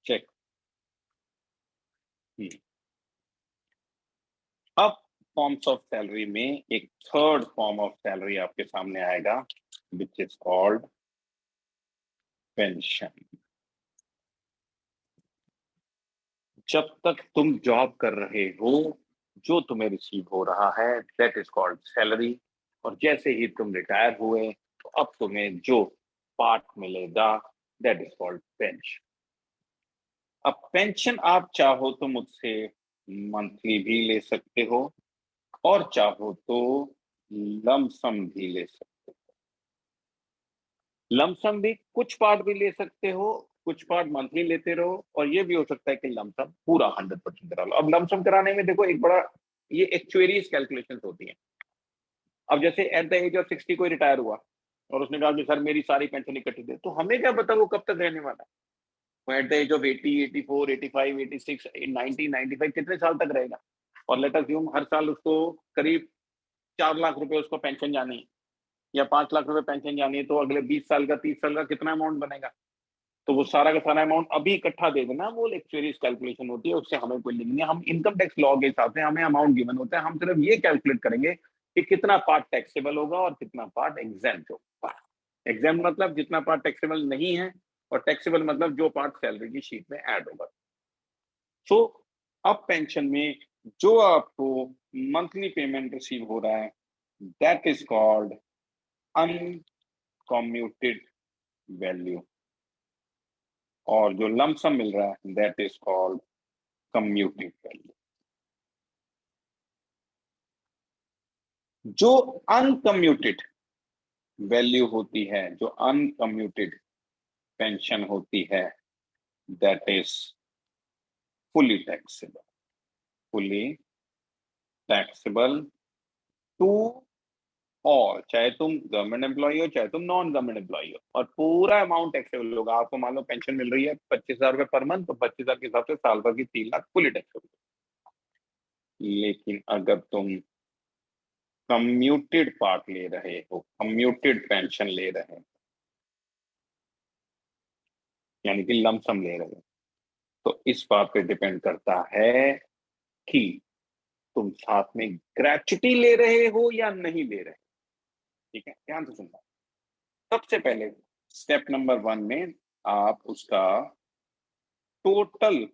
Check. अब forms of salary में एक थर्ड फॉर्म ऑफ सैलरी आपके सामने आएगा, विच इज कॉल्ड पेंशन। जब तक तुम जॉब कर रहे हो, जो तुम्हें रिसीव हो रहा है दैट इज कॉल्ड सैलरी, और जैसे ही तुम रिटायर हुए तो अब तुम्हें जो पार्ट मिलेगा दैट इज कॉल्ड पेंशन। अब पेंशन आप चाहो तो मुझसे मंथली भी ले सकते हो और चाहो तो लमसम भी ले सकते हो। लमसम भी कुछ पार्ट भी ले सकते हो, कुछ पार्ट मंथली लेते रहो, और ये भी हो सकता है कि लमसम पूरा 100% करा लो। अब लमसम कराने में देखो एक बड़ा ये एक्चुअरीज कैलकुलेशंस होती हैं। अब जैसे एट द एज ऑफ 60 कोई रिटायर हुआ और उसने कहा कि सर मेरी सारी पेंशन इकट्ठी दे, तो हमें क्या पता वो कब तक रहने वाला है। वो एट द एज ऑफ 80, 84, 85, 86, 90, 95 कितने साल तक रहेगा। और लेट अस अज्यूम हर साल उसको करीब 4 लाख रुपए उसको पेंशन जानी है या 5 लाख रुपए पेंशन जानी है, तो अगले 20 साल का 30 साल का कितना अमाउंट बनेगा। तो वो सारा का सारा अमाउंट अभी इकट्ठा दे देना, वो एक्चुअरीज कैलकुलेशन होती है, उससे हमें कोई लिंक नहीं है। हम इनकम टैक्स लॉ के हिसाब से हमें अमाउंट गिवन होता है, हम सिर्फ ये कैलकुलेट करेंगे कि कितना पार्ट टैक्सेबल होगा और कितना पार्ट एग्जेम्प्ट होगा। एग्जेम्प्ट मतलब जितना पार्ट टैक्सेबल नहीं है, और टैक्सेबल मतलब जो पार्ट सैलरी की शीट में ऐड होगा। सो अब पेंशन में जो आपको मंथली पेमेंट रिसीव हो रहा है that is called uncommuted value, और जो लमसम मिल रहा है that is called commuted value. जो अनकम्यूटेड वैल्यू होती है, जो अनकम्यूटेड पेंशन होती है that is fully taxable, fully taxable to, और चाहे तुम गवर्नमेंट एम्प्लॉई हो चाहे तुम नॉन गवर्नमेंट एम्प्लॉई हो, और पूरा अमाउंट टैक्सेबल होगा। आपको मान लो पेंशन मिल रही है 25,000 रुपए पर मंथ, तो 25,000 के हिसाब से साल भर की 3 लाख फुली टैक्सेबल। लेकिन अगर तुम कम्यूटेड पार्ट ले रहे हो, कम्यूटेड पेंशन ले रहे हो, यानी कि लमसम ले रहे हो, तो इस बात पे डिपेंड करता है कि तुम साथ में ग्रेच्युटी ले रहे हो या नहीं ले रहे। ठीक है, ध्यान से सुनना। सबसे पहले स्टेप नंबर 1 में आप उसका total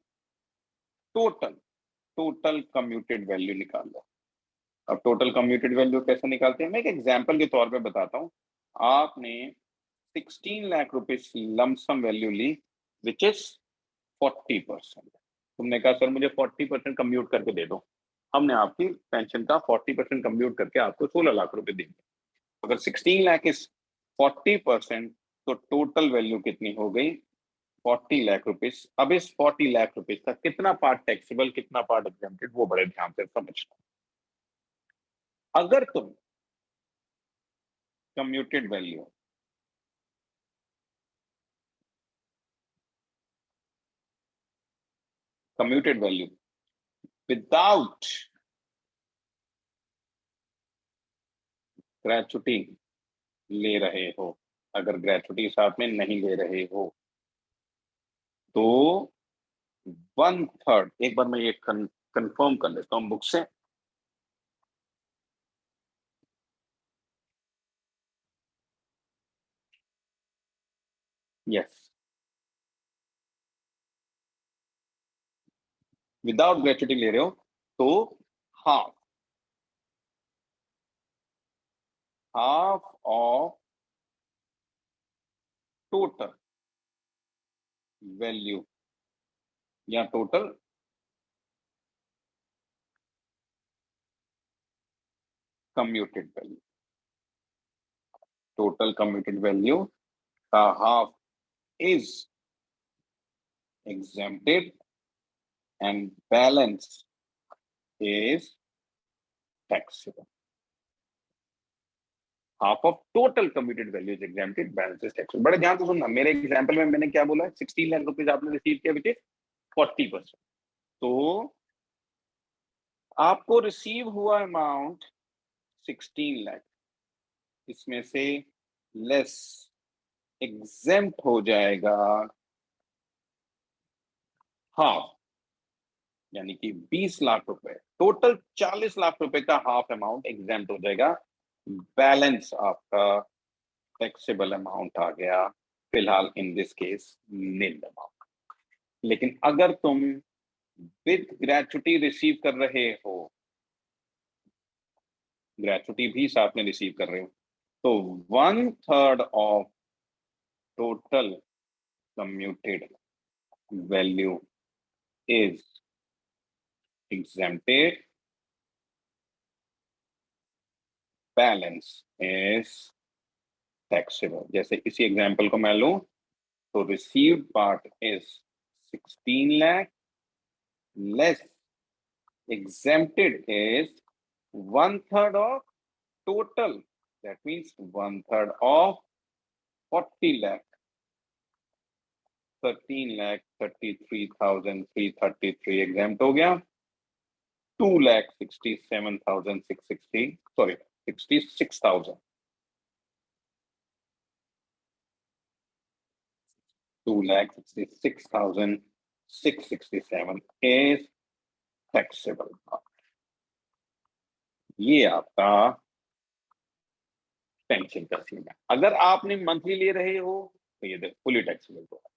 total total commuted value निकाल लो। अब टोटल कम्यूटेड वैल्यू कैसे निकालते हैं, मैं एक एग्जांपल के तौर पे बताता हूं। आपने 16 लाख रुपीज लमसम वैल्यू ली विच इज 40%। तुमने कहा सर मुझे 40% कम्यूट करके दे दो, हमने आपकी पेंशन का 40% कम्यूट करके आपको 16 लाख रुपए देंगे। अगर 16 लाख इज 40%, तो टोटल वैल्यू कितनी हो गई, 40 लाख रुपीज। अब इस 40 लाख रुपीज का कितना पार्ट टैक्सेबल कितना पार्ट एग्जेम्प्टेड, वो बड़े ध्यान से समझना। अगर तुम commuted value commuted value without gratuity ले रहे हो, अगर ग्रेचुटी साथ में नहीं ले रहे हो, तो 1/3, एक बार मैं ये कंफर्म कर लेता हूं बुक से। यस, विदाउट ग्रेचुटी ले रहे हो तो half half of total value या total commuted value, total commuted value का half is exempted and balance is taxable. Half of total computed value is exempted, balance is taxable. बड़े ध्यान से सुनना, मेरे एग्जाम्पल में मैंने क्या बोला है, 16 लाख रुपीज आपने रिसीव किया विच इज 40%। तो आपको रिसीव हुआ अमाउंट 16 लाख, इसमें से लेस एग्जेम्प्ट हो जाएगा हाफ, यानी कि 20 लाख रुपए, टोटल 40 लाख रुपए का हाफ अमाउंट एग्जाम्प्ट हो जाएगा। बैलेंस आपका टैक्सेबल अमाउंट आ गया, फिलहाल in this case nil amount. लेकिन अगर तुम विद ग्रेचुटी रिसीव कर रहे हो, ग्रेचुटी भी साथ में रिसीव कर रहे हो, तो 1/3 of total commuted value is exempted, balance is taxable. जैसे इसी एग्जांपल को मैं लूं तो received part is 16 lakh less exempted is 1/3 of total, that means 1/3 of 40 lakh, 13,33,333 exempt हो गया। 2,67,660, sorry 66,000, 2,66,667 is taxable। ये आपका पेंशन का सीन है। अगर आपने मंथली ले रहे हो तो ये फुली टैक्सेबल होगा,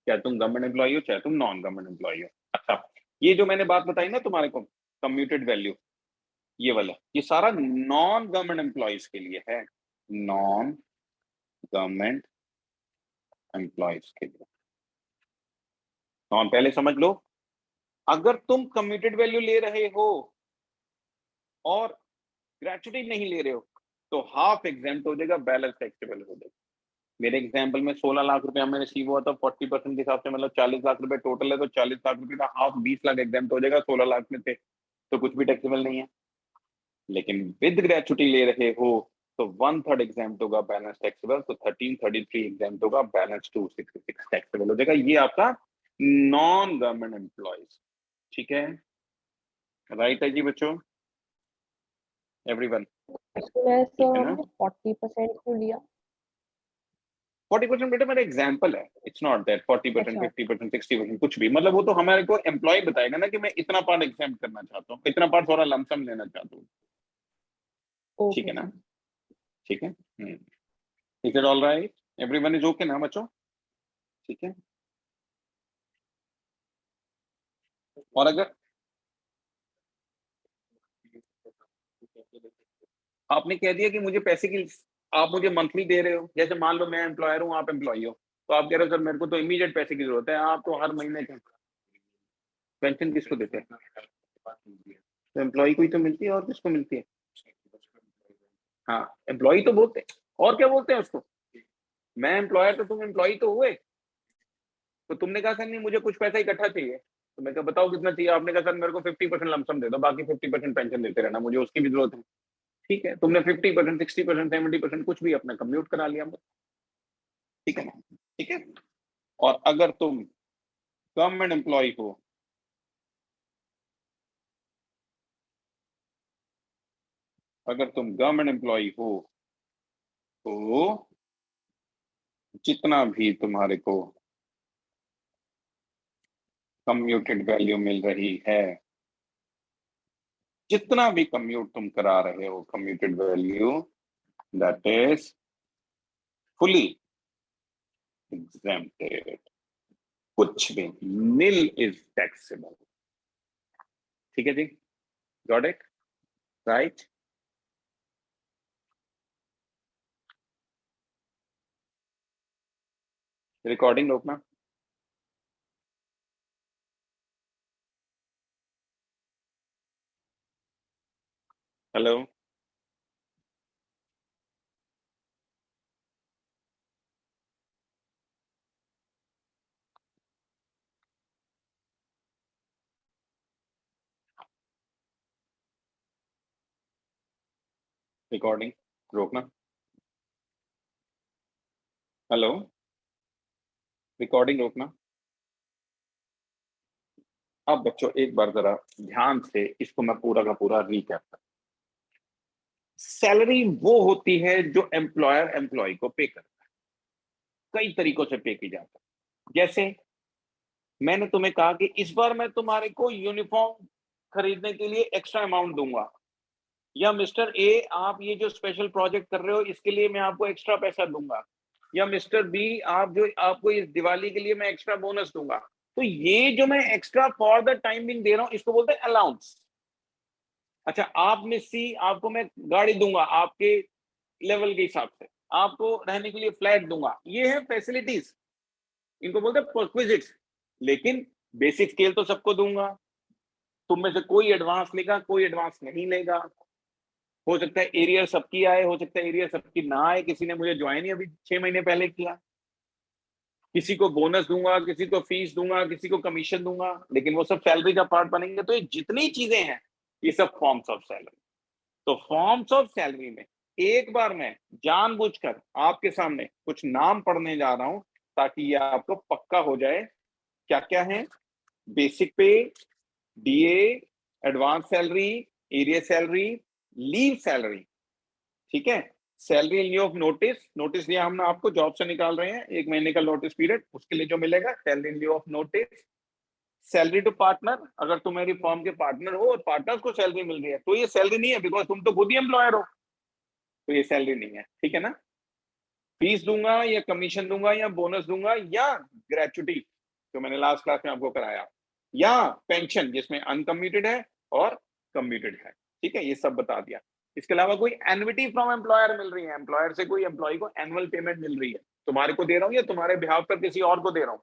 चाहे तुम गवर्नमेंट एम्प्लॉय हो चाहे तुम नॉन गवर्नमेंट एम्प्लॉय हो। अच्छा, ये जो मैंने बात बताई ना तुम्हारे को, कम्यूटेड वैल्यू, ये वाला, ये सारा नॉन गवर्नमेंट एम्प्लॉयज के लिए है, नॉन गवर्नमेंट एम्प्लॉयज के लिए। नॉन पहले समझ लो, अगर तुम कम्यूटेड वैल्यू ले रहे हो और ग्रेचुटी नहीं ले रहे हो तो हाफ एग्जाम्प्ट हो जाएगा, बैलेंस टैक्सेबल हो जाएगा। मेरे एग्जाम्पल में 16 लाख रुपए हमें रिसीव हुआ था, 40% के हिसाब से मतलब 40 लाख रुपए टोटल है, तो 40 लाख रुपए का हाफ 20 लाख एग्जाम्प्ट हो जाएगा, 16 लाख में थे तो कुछ भी टैक्सेबल नहीं है। लेकिन विद ग्रेचुटी ले रहे हो तो 1/3 एग्जाम्प्ट होगा, बैलेंस टैक्सेबल, तो 1333 एग्जाम्प्ट होगा, बैलेंस 266 टैक्सेबल हो जाएगा। ये आपका नॉन गवर्नमेंट एम्प्लॉयज, ठीक है, राइट है जी बच्चों, एवरीवन, इसमें ठीक है ना। 40% क्यों लिया? 40% बेटा मेरा एग्जाम्पल है, इट्स नॉट दैट 40%, अच्छा 50%, 60%, कुछ भी, मतलब वो तो हमारे को एम्प्लॉय बताएगा ना कि मैं इतना पार्ट एग्जाम्प्ट करना चाहता हूँ, इतना पार्ट थोड़ा लमसम लेना चाहता हूँ, ठीक ओके है ना, ठीक है। Is it all right, everyone is okay ना बच्चों, ठीक है। और अगर आपने कह दिया कि मुझे पैसे की, आप मुझे मंथली दे रहे हो, जैसे मान लो मैं एम्प्लॉयर हूँ आप एम्प्लॉय हो, तो आप कह रहे हो सर मेरे को तो इमीडिएट पैसे की जरूरत है, आप तो हर महीने का पेंशन किसको देते हैं, तो एम्प्लॉय को ही तो मिलती है, और किसको मिलती है, हाँ एम्प्लॉय तो बोलते हैं, और क्या बोलते हैं उसको, मैं एम्प्लॉयर तो तुम एम्प्लॉय तो हुए। तो तुमने कहा सर नहीं मुझे कुछ पैसा इकट्ठा चाहिए, तो मैं कहा बताओ कितना चाहिए, आपने कहा सर मेरे को 50% लमसम दे दो, बाकी 50% पेंशन देते रहना, मुझे उसकी भी जरूरत है। ठीक है, तुमने 50%, 60%, 70% कुछ भी अपना कम्यूट करा लिया, ठीक है ना, ठीक है। और अगर तुम गवर्नमेंट एम्प्लॉय हो, अगर तुम गवर्नमेंट एम्प्लॉय हो तो जितना भी तुम्हारे को कम्यूटेड वैल्यू मिल रही है, जितना भी कम्यूट तुम करा रहे हो commuted value, that is fully exempted, कुछ भी नील इज टैक्सेबल, ठीक है जी, गॉट इट, राइट। रिकॉर्डिंग रोकना, हेलो, रिकॉर्डिंग रोकना, हेलो, रिकॉर्डिंग रोकना। अब बच्चों एक बार जरा ध्यान से इसको मैं पूरा का पूरा रीकैप कर, सैलरी वो होती है जो एम्प्लॉयर एम्प्लॉय को पे करता है, कई तरीकों से पे की जाता है, जैसे मैंने तुम्हें कहा कि इस बार मैं तुम्हारे को यूनिफॉर्म खरीदने के लिए एक्स्ट्रा अमाउंट दूंगा, या मिस्टर ए आप ये जो स्पेशल प्रोजेक्ट कर रहे हो इसके लिए मैं आपको एक्स्ट्रा पैसा दूंगा, या मिस्टर बी आप जो आपको इस दिवाली के लिए मैं एक्स्ट्रा बोनस दूंगा। तो ये जो मैं extra for the time being दे रहा हूं इसको बोलते हैं अलाउंस। अच्छा, आप मिस सी आपको मैं गाड़ी दूंगा आपके लेवल के हिसाब से, आपको रहने के लिए फ्लैट दूंगा, ये है फैसिलिटीज, इनको बोलते हैं परक्विजिट्स। लेकिन बेसिक स्केल तो सबको दूंगा, तुम में से कोई एडवांस लेगा कोई एडवांस नहीं लेगा। हो सकता है एरियर सबकी आए, हो सकता है एरियर सबकी ना आए, किसी ने मुझे ज्वाइन ही अभी 6 महीने पहले किया। किसी को बोनस दूंगा, किसी को फीस दूंगा, किसी को कमीशन दूंगा, लेकिन वो सब सैलरी का पार्ट बनेंगे। तो ये जितनी चीजें हैं ये सब फॉर्म्स ऑफ सैलरी। तो फॉर्म्स ऑफ सैलरी में एक बार मैं जानबूझकर आपके सामने कुछ नाम पढ़ने जा रहा हूं ताकि ये आपको पक्का हो जाए क्या क्या है। बेसिक पे, DA, advance salary, area salary, leave salary, ठीक है। Salary in lieu of notice, notice दिया हमने आपको, जॉब से निकाल रहे हैं 1 महीने का नोटिस पीरियड, उसके लिए जो मिलेगा salary in lieu of notice. Salary to partner, अगर तुम मेरी फर्म के पार्टनर हो और पार्टनर्स को सैलरी मिल रही है तो ये सैलरी नहीं है, बिकॉज तुम तो खुद ही एम्प्लॉयर हो, तो ये सैलरी नहीं है, ठीक है ना। फीस दूंगा या कमीशन दूंगा या बोनस दूंगा या ग्रेचुटी जो मैंने लास्ट क्लास में आपको कराया, या पेंशन जिसमें अनकम्यूटेड है और कम्यूटेड है, ठीक है, ये सब बता दिया। इसके अलावा कोई एन्युटी फ्रॉम एम्प्लॉयर मिल रही है, एम्प्लॉयर से कोई एम्प्लॉय को एनुअल पेमेंट मिल रही है, तुम्हारे को दे रहा हूं या तुम्हारे बिहाफ पर किसी और को दे रहा हूं,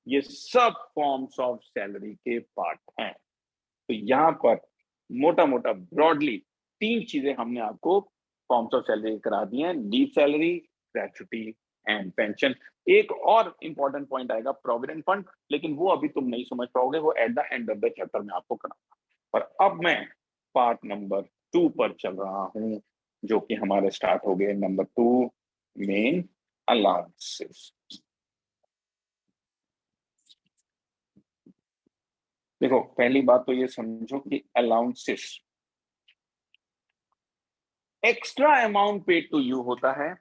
ये सब फॉर्म्स ऑफ सैलरी के पार्ट हैं। तो यहां पर मोटा मोटा ब्रॉडली 3 चीजें हमने आपको फॉर्म्स ऑफ सैलरी करा दी हैं, leave salary, gratuity and pension. एक और इंपॉर्टेंट पॉइंट आएगा प्रोविडेंट फंड, लेकिन वो अभी तुम नहीं समझ पाओगे, वो at the end of the chapter में आपको कराऊंगा। और अब मैं पार्ट नंबर 2 पर चल रहा हूं, जो कि हमारे स्टार्ट हो गए नंबर 2, मेन अलाउंसेस। देखो पहली बात तो ये समझो कि allowances extra amount paid to you होता है,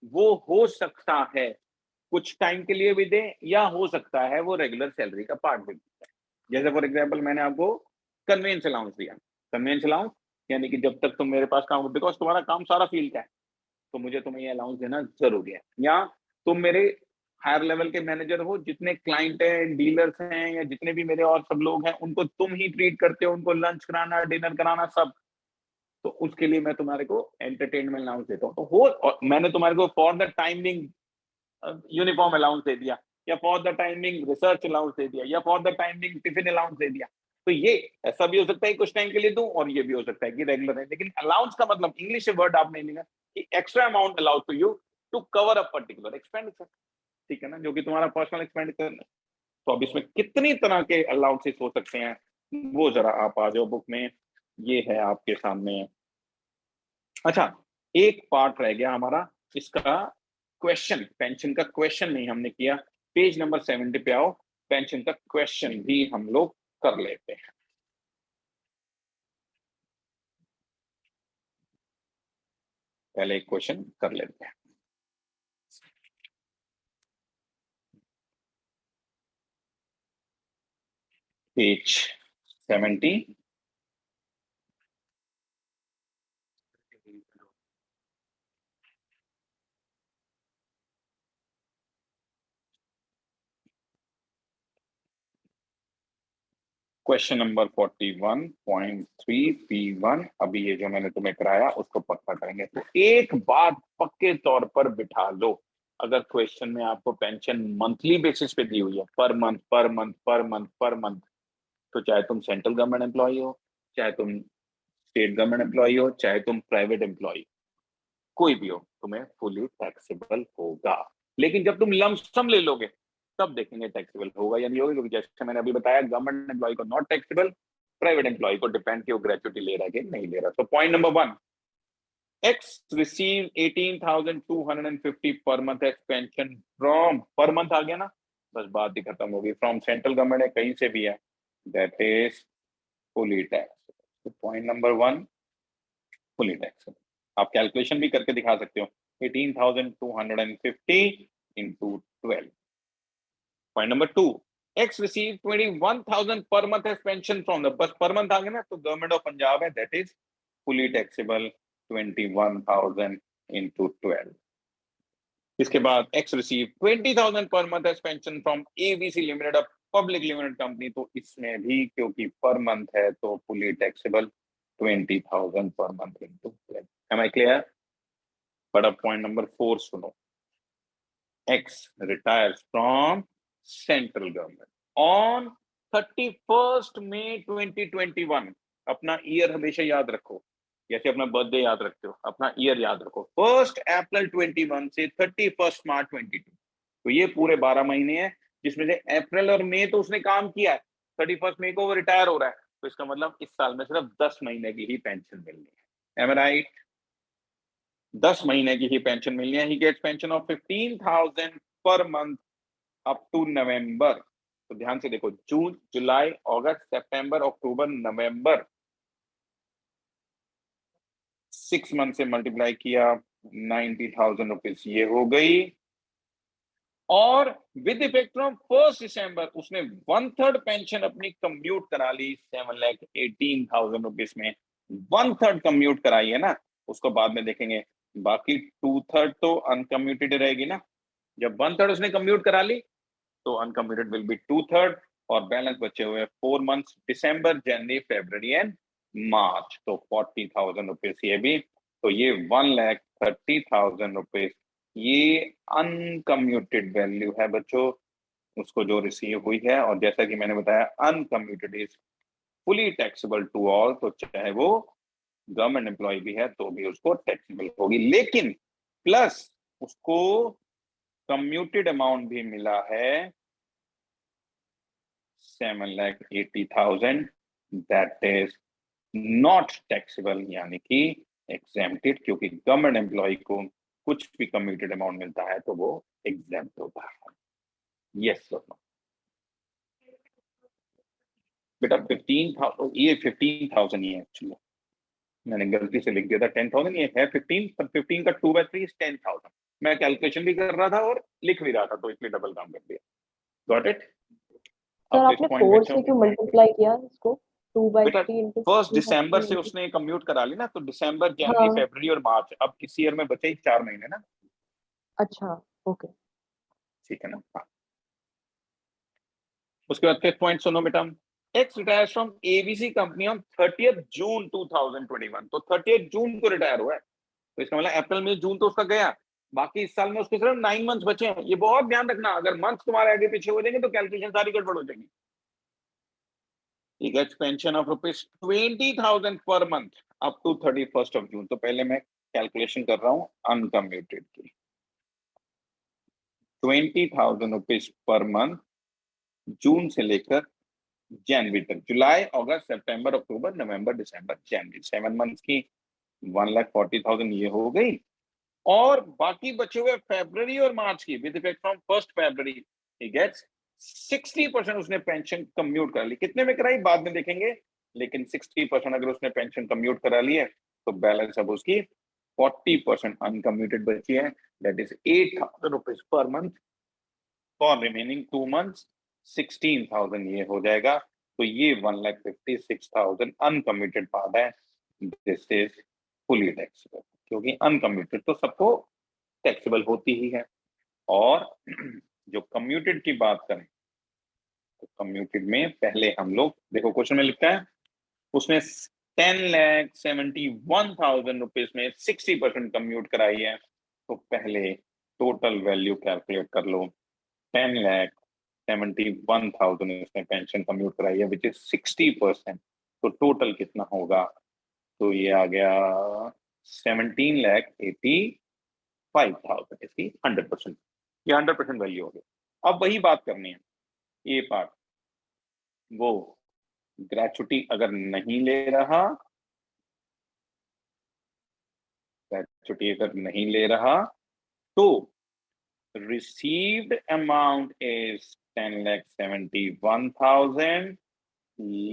वो हो सकता है कुछ टाइम के लिए भी दे, या हो सकता है वो रेगुलर सैलरी का पार्ट भी दे। जैसे फॉर एग्जांपल मैंने आपको कन्वेंस अलाउंस दिया, कन्वेंस अलाउंस यानी कि जब तक तुम मेरे पास काम, बिकॉज तुम्हारा काम सारा फील्ड का है तो मुझे तुम्हें ये अलाउंस देना जरूरी है। या तुम मेरे हायर लेवल के मैनेजर हो, जितने क्लाइंट हैं, डीलर्स हैं, या जितने भी मेरे और सब लोग हैं उनको तुम ही ट्रीट करते हो, उनको लंच कराना, डिनर कराना सब, तो उसके लिए मैं तुम्हारे को एंटरटेनमेंट अलाउंस देता हूँ। तो हो, और मैंने तुम्हारे को for the timing uniform allowance दे दिया, या for the timing research allowance दे दिया, या for the timing tiffin allowance दे दिया। तो ये ऐसा भी हो सकता है कुछ टाइम के लिए दूं, और ये भी हो सकता है कि रेगुलर है। लेकिन अलाउंस का मतलब इंग्लिश वर्ड आपने लिखा कि extra amount allowed to you to cover a particular expenditure, ठीक है ना, जो कि तुम्हारा पर्सनल एक्सपेंडिचर है। तो अब इसमें कितनी तरह के अलाउंसेस हो सकते हैं, वो जरा आप आ जाओ बुक में, ये है आपके सामने। अच्छा, एक पार्ट रह गया हमारा इसका, क्वेश्चन, पेंशन का क्वेश्चन नहीं हमने किया। पेज नंबर 70 पे आओ, पेंशन का क्वेश्चन भी हम लोग कर लेते हैं। पहले एक क्वेश्चन कर लेते हैं। Page 70, question number 41.3 P1। अभी ये जो मैंने तुम्हें कराया उसको पक्का करेंगे। तो एक बात पक्के तौर पर बिठा लो, अगर क्वेश्चन में आपको पेंशन मंथली बेसिस पे दी हुई है, per month per month per month per month, तो चाहे तुम सेंट्रल गवर्नमेंट एम्प्लॉय हो, चाहे तुम स्टेट गवर्नमेंट एम्प्लॉय हो, चाहे तुम प्राइवेट एम्प्लॉय, कोई भी हो, तुम्हें फुली टैक्सेबल होगा। लेकिन जब तुम लमसम ले लोगे तब देखेंगे टैक्सेबल होगा या नहीं होगा, क्योंकि जैसे मैंने अभी बताया गवर्नमेंट एम्प्लॉय को नॉट टैक्सेबल, प्राइवेट एम्प्लॉय को डिपेंड कि वो ग्रेचुटी ले रहा है कि नहीं ले रहा। तो point number 1, x receive 18,250 per month as pension from, per month आ गया ना, बस बात ही खत्म होगी, फ्रॉम सेंट्रल गवर्नमेंट है कहीं से भी है, दैट इज फुली टैक्स। तो पॉइंट नंबर 1 फुली टैक्स। आप कैलकुलेशन भी करके दिखा सकते हो, 18,250 into 12। Point number 2, X received 21,000 per month as pension from the, बस per month आ गया ना, तो गवर्नमेंट ऑफ पंजाब है, that is fully taxable 21,000 into 12. इसके बाद X received 20,000 per month as pension from ABC Limited, a public limited company, तो इसमें भी क्योंकि per month है तो fully taxable 20,000 per month into 12. Am I clear? But अब point number 4 सुनो. X retires from central government on 31st May 2021. अपना year हमेशा याद रखो, जैसे अपना बर्थडे याद रखते हो, अपना ईयर याद रखो. 1 अप्रैल 21 से 31 मार्च 22. तो ये पूरे 12 महीने हैं, जिसमें से अप्रैल और मई तो उसने काम किया है, 31 मई को वो रिटायर हो रहा है, तो इसका मतलब इस साल में सिर्फ 10 महीने की ही पेंशन मिलनी है. Am I right? 10 महीने की ही पेंशन मिलनी है. He gets pension of 15,000 per month up to नवंबर. तो ध्यान से देखो, जून, जुलाई, अगस्त, सितंबर, अक्टूबर, नवंबर, 6 मंथ से मल्टीप्लाई किया, 90,000 रुपीज ये हो गई. और विद इफेक्ट फ्रॉम 1 दिसंबर उसने 1/3 पेंशन अपनी कम्यूट करा ली 7,18,000 रुपीज में. 1/3 कम्यूट कराई है ना, उसको बाद में देखेंगे. बाकी 2/3 तो अनकम्यूटेड रहेगी ना. जब 1/3 उसने कम्यूट करा ली तो अनकम्यूटेड विल बी 2/3, और बैलेंस बचे हुए 4 months, December, January, February and मार्च. तो 40,000 रुपीज ये भी. तो ये 1,30,000 रुपीज ये अनकम्यूटेड वैल्यू है बच्चों, उसको जो रिसीव हुई है. और जैसा कि मैंने बताया, uncommuted is fully taxable to all, तो चाहे वो गवर्नमेंट एम्प्लॉय भी है तो भी उसको टैक्सेबल होगी. लेकिन प्लस उसको कम्यूटेड अमाउंट भी मिला है 7,80,000, दैट इज नॉट टैक्सेबल, यानी कि एग्जेम्प्टेड, क्योंकि गवर्नमेंट एम्प्लॉय को कुछ भी कम्यूटेड अमाउंट मिलता है तो वो एग्जेम्प्ट होता है. Yes sir. बेटा 15,000, ये 15,000 ही है एक्चुअली, मैंने गलती से लिख दिया था 10,000, ये है 15, पर 15 का 2/3 is 10,000. मैं कैलकुलेशन भी कर रहा था और लिख भी रहा था, तो इसलिए डबल काम कर दिया. Got it? सर आपने 4 से क्यों मल्टीप्लाई किया इसको? 2/3 into 1 दिसंबर 15,000 से into, उसने कम्यूट करा ली ना, तो दिसंबर, जनवरी, हाँ फरवरी और मार्च, अब इस ईयर में बचे ही 4 महीने ना. अच्छा ओके. ठीक है ना. हाँ. उसके बाद फिफ्थ पॉइंट सुनो बेटा. X retires from ABC company on 30th जून 2021. तो 30th जून को रिटायर हुआ है, तो इसका मतलब अप्रैल में जून तो उसका गया, बाकी इस साल में उसके सिर्फ 9 मंथ्स बचे हैं. ये बहुत ध्यान रखना, अगर मंथ तुम्हारे आगे पीछे हो जाएंगे तो कैलकुलेशन सारी गड़बड़ हो जाएगी. He gets pension of rupees 20,000 per month up to 31st of June. तो पहले मैं कैलकुलेशन कर रहा हूँ अनकम्यूटेड की. 20,000 रुपीज पर मंथ जून से लेकर जनवरी तक, जुलाई, अगस्त, सितंबर, अक्टूबर, नवंबर, दिसंबर, जनवरी, 7 मंथ्स की 1,40,000 ये हो गई. और बाकी बचे हुए फरवरी और मार्च की विद इफेक्ट फ्रॉम 1 फरवरी ही गेट्स 60% उसने पेंशन कम्यूट करा ली. कितने में कराई बाद में देखेंगे, लेकिन 60% अगर उसने पेंशन कम्यूट करा ली है तो बैलेंस अब उसकी 40% अनकम्यूटेड बची है, that is 8,000 rupees per month. For remaining 2 months 16,000 ये हो जाएगा. तो ये 1,56,000 अनकम्यूटेड पार्ट है. दिस इज फुली टैक्सेबल, क्योंकि अनकम्यूटेड तो सबको टैक्सेबल होती ही है. और जो कम्यूटेड की बात करें तो कम्यूटेड में पहले हम लोग देखो, क्वेश्चन में लिखता है उसने 10,71,000 रुपीज में 60% कम्यूट कराई है. तो पहले टोटल वैल्यू कैलकुलेट कर लो. 10,71,000 उसने पेंशन कम्यूट कराई है, विच इज 60%. तो टोटल कितना होगा, तो ये आ गया 17,85,000. इसकी 100%, ये 100% वैल्यू हो गई. अब वही बात करनी है, ये पार्ट, वो ग्रेचुटी अगर नहीं ले रहा, ग्रेचुटी अगर नहीं ले रहा तो received amount is 10,71,000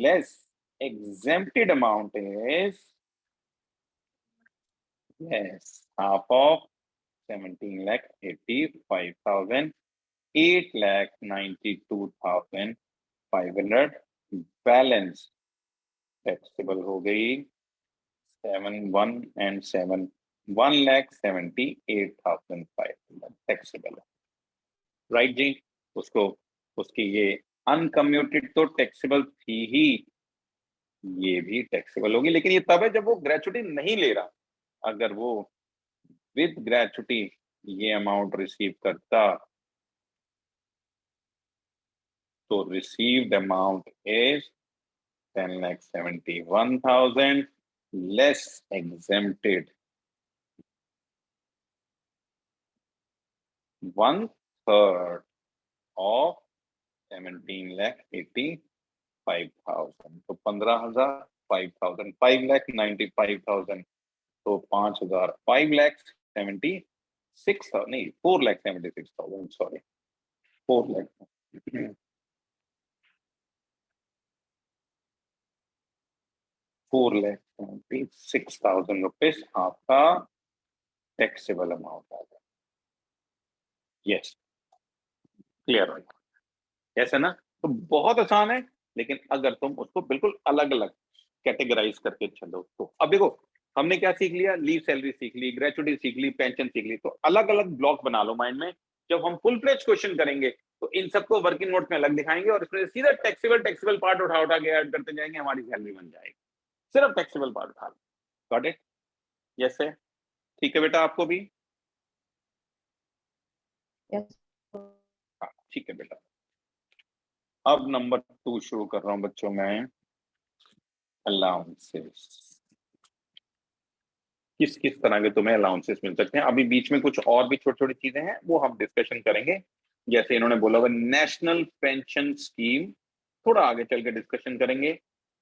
less exempted amount is half of 17,85,000 8,92,500 balance taxable हो गई 7 and 7 1,78,500 टैक्सेबल है, राइट जी। उसको उसकी ये अनकम्यूटेड तो टैक्सेबल थी ही, ये भी टैक्सेबल होगी, लेकिन ये तब है जब वो ग्रेचुटी नहीं ले रहा। अगर वो विद ग्रेचुटी ये अमाउंट रिसीव करता तो received amount is 10,71,000 less exempted 1/3 of 17,85,000। तो 15,000, 5,000, 5,95,000, तो 5,000, 5,76,000 नहीं, 4,76,000, सॉरी 4,76,000 रुपीज आपका टैक्सेबल अमाउंट आ गया। यस, क्लियर हो यस है ना। तो बहुत आसान है, लेकिन अगर तुम उसको बिल्कुल अलग अलग कैटेगराइज करके चलो तो। अब देखो हमने क्या सीख लिया, लीव सैलरी सीख ली, ग्रेचुटी सीख ली, पेंशन सीख ली, तो अलग अलग ब्लॉक बना लो माइंड में। जब हम फुल फ्लेज क्वेश्चन करेंगे तो इन सबको वर्किंग नोट में अलग दिखाएंगे और इसमें सीधा टैक्सेबल पार्ट उठा उठा के ऐड करते जाएंगे, हमारी सैलरी बन जाएगी। सिर्फ टैक्सेबल पार्ट उठा लो। Got it? यस है, ठीक है बेटा, आपको भी? यस हाँ ठीक है बेटा। अब नंबर 2 शुरू कर रहा हूं बच्चों में, अलाउंसेस। किस किस तरह के तुम्हें अलाउंसेस मिल सकते हैं। अभी बीच में कुछ और भी छोटी छोटी चीजें हैं, वो हम डिस्कशन करेंगे। जैसे इन्होंने बोला हुआ नेशनल पेंशन स्कीम, थोड़ा आगे चल के डिस्कशन करेंगे।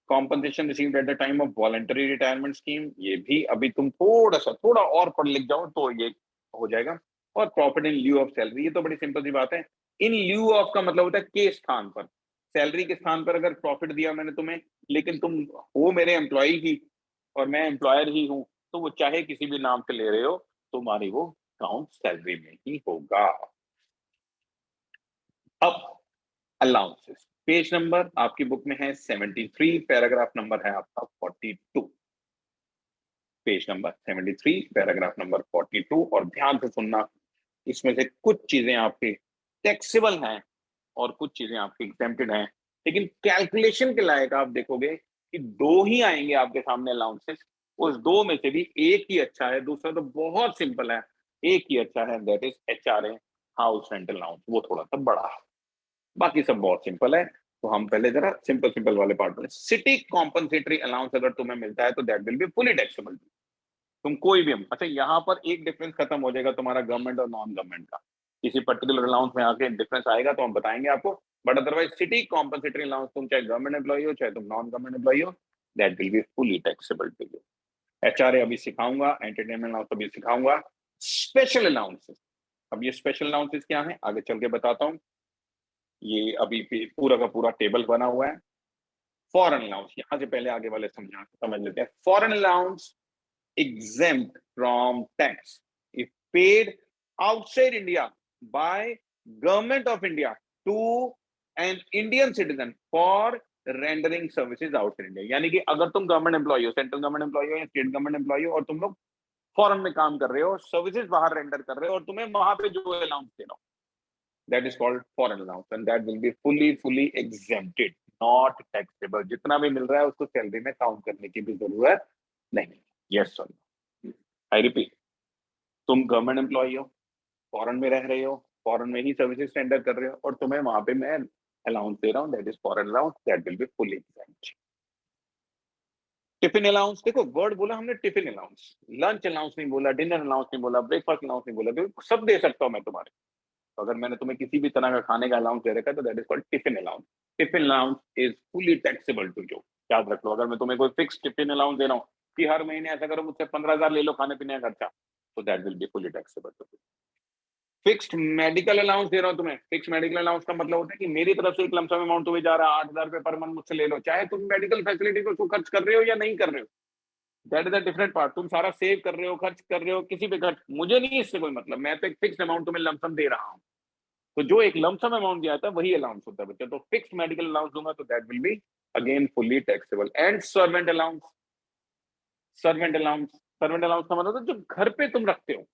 Compensation received at the time of voluntary retirement scheme, ये भी अभी तुम थोड़ा और पढ़ लिख जाओ तो ये हो जाएगा। और profit in lieu of salary, ये तो बड़ी सिंपल सी बात है। इन ल्यू ऑफ का मतलब होता है के स्थान पर, सैलरी के स्थान पर अगर प्रॉफिट दिया मैंने तुम्हें, लेकिन तुम हो मेरे एम्प्लॉय ही और मैं एम्प्लॉयर ही हूं, तो वो चाहे किसी भी नाम से ले रहे हो, तुम्हारी वो काउंट सैलरी में ही होगा। अब अलाउंसेस, पेज नंबर आपकी बुक में है 73, पैराग्राफ नंबर है आपका 42। Page number 73, paragraph number 42। और ध्यान से सुनना, इसमें से कुछ चीजें आपके टैक्सेबल हैं और कुछ चीजें आपकी एग्जेम्प्टेड हैं, लेकिन कैलकुलेशन के लायक आप देखोगे कि दो ही आएंगे आपके सामने अलाउंसेस। उस दो में से भी एक ही अच्छा है, दूसरा तो बहुत सिंपल है। एक ही अच्छा है, that is HRA, house rental allowance, वो थोड़ा सा बड़ा है, बाकी सब बहुत सिंपल है। तो हम पहले जरा सिंपल सिंपल वाले पार्ट में, सिटी कॉम्पनसेटरी अलाउंस अगर तुम्हें मिलता है तो that will be fully taxable. तुम कोई भी अच्छा, यहाँ पर एक डिफरेंस खत्म हो जाएगा तुम्हारा गवर्नमेंट और नॉन गवर्नमेंट का। किसी पर्टिकुलर अलाउंस में आके डिफरेंस आएगा तो हम बताएंगे आपको, but otherwise city compensatory allowance, तुम चाहे गवर्नमेंट एम्प्लॉई हो चाहे तुम नॉन गवर्नमेंट एम्प्लॉई हो, that will be fully taxable to you. HRA अभी सिखाऊंगा, एंटरटेनमेंट अलाउंस अभी सिखाऊंगा। स्पेशल अलाउंसेस, अब ये स्पेशल अलाउंसेस क्या है आगे चल के बताता हूँ। ये अभी पूरा का पूरा टेबल बना हुआ है। फॉरेन अलाउंस, यहां से पहले आगे वाले समझ लेते हैं। Foreign allowance exempt from tax if paid outside India by government of India to an Indian citizen for rendering services outside India। यानी कि अगर तुम गवर्नमेंट एम्प्लॉय हो, सेंट्रल गवर्नमेंट एम्प्लॉय हो या स्टेट गवर्नमेंट एम्प्लॉय हो, और तुम लोग फॉरेन में काम कर रहे हो, सर्विसेज बाहर रेंडर कर रहे हो, और तुम्हें वहां पे जो अलाउंस दे रहा हूं, that is called foreign allowance and that will be fully exempted, not taxable. जितना भी मिल रहा है उसको सैलरी में काउंट करने की भी जरूरत नहीं। यस सर, आई रिपीट, तुम गवर्नमेंट एम्प्लॉय हो, फॉरेन में रह रहे हो, फॉरेन में ही सर्विसेज टेंडर कर रहे हो, और तुम्हें वहां पे मैं अलाउंस दे रहा हूं, that is foreign allowance, that will be fully exempt. Tiffin allowance, देखो वर्ड बोला हमने टिफिन अलाउंस, लंच अलाउंस नहीं बोला, डिनर अलाउंस नहीं बोला, ब्रेकफास्ट अलाउंस नहीं बोला, सब दे सकता हूं मैं तुम्हारे। तो अगर मैंने तुम्हें किसी भी तरह का खाने का अलाउंस दे रखा है तो that is called tiffin allowance. Tiffin allowance is fully taxable to you, याद रख लो। अगर मैं तुम्हें कोई फिक्स टिफिन अलाउंस दे रहा हूँ कि हर महीने ऐसा करो मुझसे 15,000 ले लो खाने पीने का खर्चा, तो that will be fully taxable to you. Fixed medical allowance दे रहा हूं तुम्हें, फिक्स मेडिकल अलाउंस का मतलब होता है कि मेरी तरफ से एक लमसम अमाउंट तुम्हें जा रहा है, 8,000 रुपए पर मंथ मुझसे ले लो, चाहे तुम मेडिकल फैसिलिटी को खर्च कर रहे हो या नहीं कर रहे हो, that is a different part. तुम सारा सेव कर रहे हो, खर्च कर रहे हो, किसी पे खर्च, मुझे नहीं इससे कोई मतलब, मैं तो एक फिक्स अमाउंट तुम्हें लमसम दे रहा हूं। तो जो एक लमसम अमाउंट दिया था वही अलाउंस होता है बच्चे। तो फिक्स मेडिकल अलाउंस दूंगा तो that will be again fully taxable. And servant allowance, servant allowance, servant allowance का मतलब जो घर पे तुम रखते हो,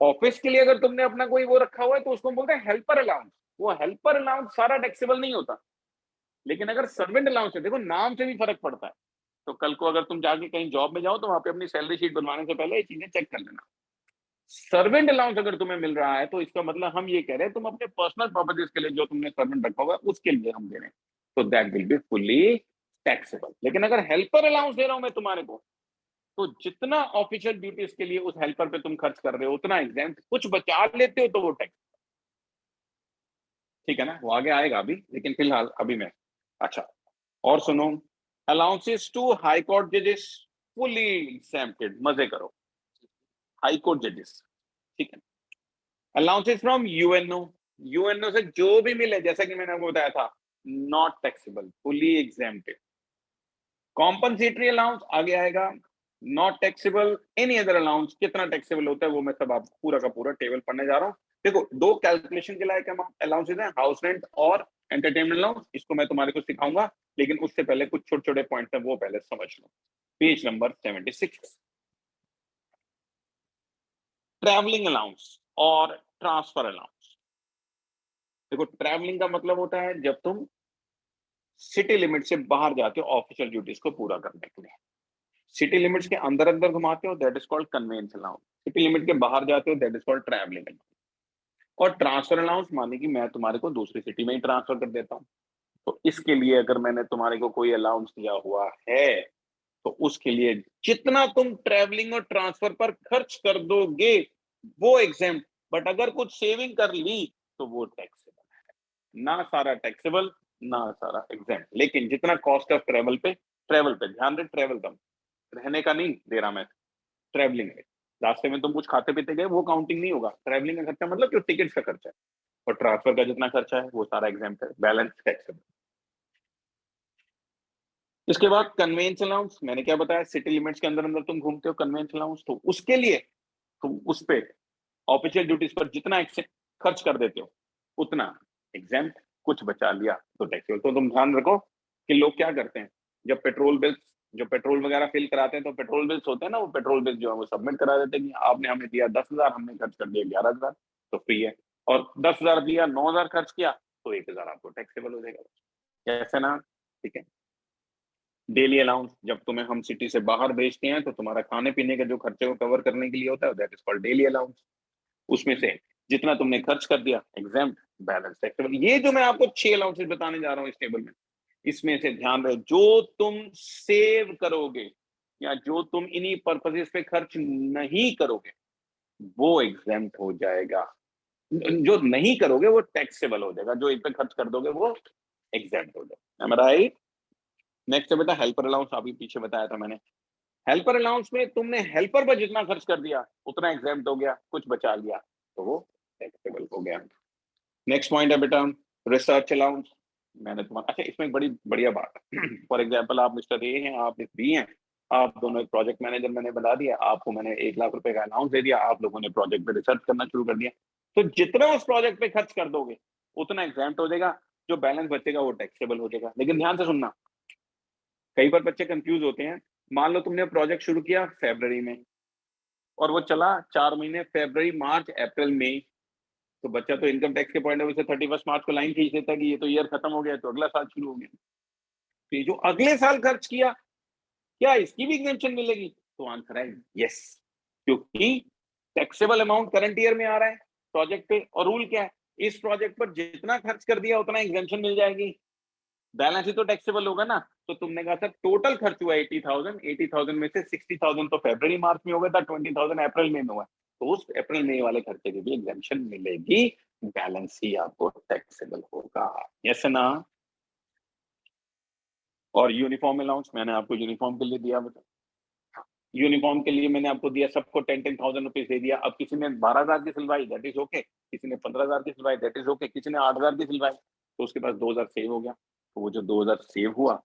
ऑफिस के लिए अगर तुमने अपना कोई वो रखा हुआ है तो उसको बोलते हैं हेल्पर अलाउंस। वो हेल्पर अलाउंस सारा टैक्सेबल नहीं होता, लेकिन अगर सर्वेंट अलाउंस है, देखो नाम से भी फर्क पड़ता है। तो कल को अगर तुम जाके कहीं जॉब में जाओ तो वहां पे अपनी सैलरी शीट बनवाने से पहले ये चीजें चेक कर लेना। सर्वेंट अलाउंस अगर तुम्हें मिल रहा है तो इसका मतलब हम ये कह रहे हैं तुम अपने पर्सनल प्रॉपर्टीज के लिए जो तुमने सर्वेंट रखा होगा उसके लिए हम दे रहे हैं, तो that will be fully taxable. लेकिन अगर हेल्पर अलाउंस दे रहा हूं मैं तुम्हारे को, तो जितना ऑफिशियल ड्यूटीज के लिए उस हेल्पर पे तुम खर्च कर रहे हो उतना एग्जाम, कुछ बचा लेते हो तो वो टैक्स, ठीक है ना, वो आगे आएगा अभी, लेकिन फिलहाल अभी मैं, अच्छा और सुनो, अलाउंसेस टू हाई कोर्ट जजेस फुली एग्जेम्प्टेड, मजे करो, हाई कोर्ट जजेस, ठीक है। अलाउंसेस फ्रॉम यूएनओ, यूएनओ से जो भी मिले, जैसा कि मैंने आपको बताया था, not taxable, fully exempted. Compensatory allowance आगे आएगा, not taxable. Any other allowance कितना टैक्सेबल होता है वो मैं सब आपको पूरा का पूरा टेबल पढ़ने जा रहा हूँ। देखो दो कैलकुलेशन के लायक अलाउंसेस हैं, हाउस रेंट और एंटरटेनमेंट अलाउंस, इसको मैं तुम्हारे को सिखाऊंगा, लेकिन उससे पहले कुछ छोटे छोटे पॉइंट है वो पहले समझ लो। पेज नंबर 76, ट्रैवलिंग अलाउंस और ट्रांसफर अलाउंस। देखो ट्रैवलिंग का मतलब होता है जब तुम सिटी लिमिट से बाहर जाते हो ऑफिशियल ड्यूटीज को पूरा करने के लिए, सिटी लिमिट्स के अंदर अंदर घुमाते हो that is called convince allowance, city limit के बाहर जाते हो that is called travelling allowance. और ट्रांसफर अलाउंस माने कि मैं तुम्हारे को दूसरी सिटी में ही ट्रांसफर कर देता हूँ, तो इसके लिए अगर मैंने तुम्हारे को कोई अलाउंस दिया हुआ है तो उसके लिए जितना तुम ट्रैवलिंग और ट्रांसफर पर खर्च कर दोगे वो एग्जाम, बट अगर कुछ सेविंग कर ली तो वो टैक्सेबल है, ना सारा टैक्सेबल ना सारा एग्जाम। लेकिन जितना कॉस्ट ऑफ ट्रेवल पे, ट्रेवल पे ध्यान रहे, ट्रेवल का रहने का नहीं दे रहा मैं, ट्रेवलिंग में रास्ते में तुम कुछ खाते पीते गए वो काउंटिंग नहीं होगा, ट्रेवलिंग का खर्चा मतलब जो टिकट का खर्चा है, और ट्रांसफर का जितना खर्चा है वो सारा एग्जाम है, बैलेंस टैक्सेबल। इसके बाद कन्वेंस अलाउंस, मैंने क्या बताया, सिटी लिमिट्स के अंदर अंदर तुम घूमते हो कन्वेंस अलाउंस, तो उसके लिए तुम उस पे ऑफिशियल ड्यूटीज पर जितना खर्च कर देते हो उतना एग्जाम, कुछ बचा लिया तो टैक्सेबल। तो तुम ध्यान रखो कि लोग क्या करते हैं, जब पेट्रोल बिल्स, जो पेट्रोल वगैरह फिल कराते हैं तो पेट्रोल बिल्स होते हैं ना, वो पेट्रोल बिल्स जो है वो सबमिट करा देते हैं कि आपने हमें दिया 10,000, हमने खर्च कर दिया 11,000 तो फ्री है, और 10,000 दिया 9,000 खर्च किया तो 1,000 आपको टैक्सेबल हो जाएगा, कैसे ना, ठीक है। डेली अलाउंस, जब तुम्हें हम सिटी से बाहर भेजते हैं तो तुम्हारा खाने पीने के जो खर्चे को कवर करने के लिए होता है that is called daily allowance, उसमें से जितना तुमने खर्च कर दिया एग्जाम, बैलेंस टैक्सेबल। ये जो मैं आपको 6 अलाउंसेस बताने जा रहा हूँ इस टेबल में, इसमें से ध्यान रहे जो तुम सेव करोगे या जो तुम इन्हीं पर्पसेस पे खर्च नहीं करोगे वो एग्जाम हो जाएगा, जो नहीं करोगे वो टैक्सेबल हो जाएगा, जो इन पे खर्च कर दोगे वो एग्जाम हो जाएगा, राइट। नेक्स्ट है बेटा हेल्पर अलाउंस, अभी पीछे बताया था मैंने। हेल्पर अलाउंस में तुमने हेल्पर पर जितना खर्च कर दिया उतना एग्जाम हो गया, कुछ बचा लिया तो वो टैक्सेबल हो गया। नेक्स्ट पॉइंट है बेटा रिसर्च अलाउंस, मैंने तुम्हारा, अच्छा इसमें एक बड़ी बढ़िया बात है, फॉर एग्जाम्पल आप मिस्टर ए हैं, आप मिस बी हैं, आप दोनों एक प्रोजेक्ट मैनेजर मैंने बता दिया, आपको मैंने 1,00,000 रुपए का अलाउंस दे दिया, आप लोगों ने प्रोजेक्ट पे रिसर्च करना शुरू कर दिया, तो जितना उस प्रोजेक्ट पे खर्च कर दोगे उतना एग्जाम हो जाएगा, जो बैलेंस बचेगा वो टैक्सेबल हो जाएगा। लेकिन ध्यान से सुनना, कई बार बच्चे कंफ्यूज होते हैं, मान लो तुमने प्रोजेक्ट शुरू किया फरवरी में और वो चला 4 महीने, फरवरी मार्च अप्रैल मई, तो बच्चा तो इनकम टैक्स के पॉइंट ऑफ व्यू से 31 मार्च को लाइन खींच देता है कि ये तो ईयर खत्म हो गया तो अगला साल शुरू हो गया, तो ये जो अगले साल खर्च किया क्या इसकी भी एग्जेम्पशन मिलेगी, तो आंसर है यस, क्योंकि टैक्सेबल अमाउंट करंट ईयर में आ रहा है प्रोजेक्ट पे, और रूल क्या है, इस प्रोजेक्ट पर जितना खर्च कर दिया उतना एग्जेम्पशन मिल जाएगी, बैलेंस ही तो टैक्सेबल होगा ना। तो तुमने कहा सर टोटल खर्च हुआ 80,000, 80,000 में से 60,000 तो फरवरी मार्च में हो गया था, 20,000 अप्रैल में हुआ, तो उस अप्रैल मई वाले खर्चे की भी एग्जेम्पशन मिलेगी, बैलेंस ही आपको टैक्सेबल होगा, यस ना। और यूनिफॉर्म अलाउंस मैंने आपको यूनिफॉर्म के लिए दिया, बता यूनिफॉर्म के लिए मैंने आपको दिया, सबको 10,000 रुपीज दे दिया। अब किसी ने 12,000 की सिलवाई दैट इज ओके, किसी ने 15,000 की सिलवाई दैट इज ओके, किसी ने 8,000 की सिलवाई तो उसके पास 2,000 सेव हो गया, तो वो जो 2,000 सेव हुआ